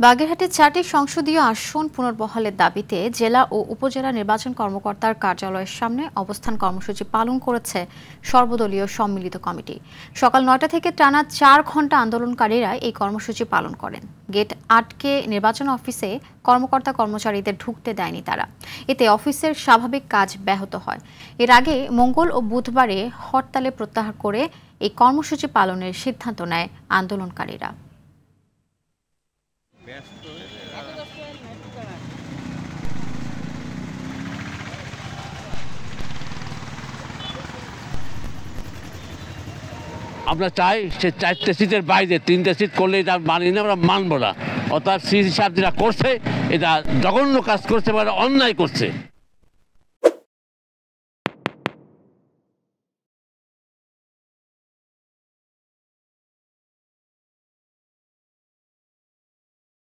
বাগেরহাটের ৪টি সংসদীয় আসন পুনর্বহালের দাবিতে জেলা ও উপজেলা নির্বাচন কর্মকর্তার কার্যালয়ের সামনে অবস্থান কর্মসূচি পালন করেছে সর্বদলীয় সম্মিলিত কমিটি। সকাল ৯টা থেকে টানা ৪ ঘণ্টা আন্দোলনকারীরা এই কর্মসূচি পালন করেন। গেট আটকে নির্বাচন অফিসে কর্মকর্তা কর্মচারীদের ঢুকতে দেয়নি তারা। এতে অফিসের স্বাভাবিক কাজ ব্যাহত হয়। এর আগে মঙ্গল ও বুধবারে হরতালে প্রত্যাহার করে এই কর্মসূচি পালনের সিদ্ধান্ত নেয় আন্দোলনকারীরা। আমরা চাই সে 4টে সিটের বাইরে 3টে সিট করলে এটা মানি না, আমরা মানব না। অর্থাৎ সিট হিসাব যেটা করছে এটা জঘন্য কাজ করছে, অন্যায় করছে।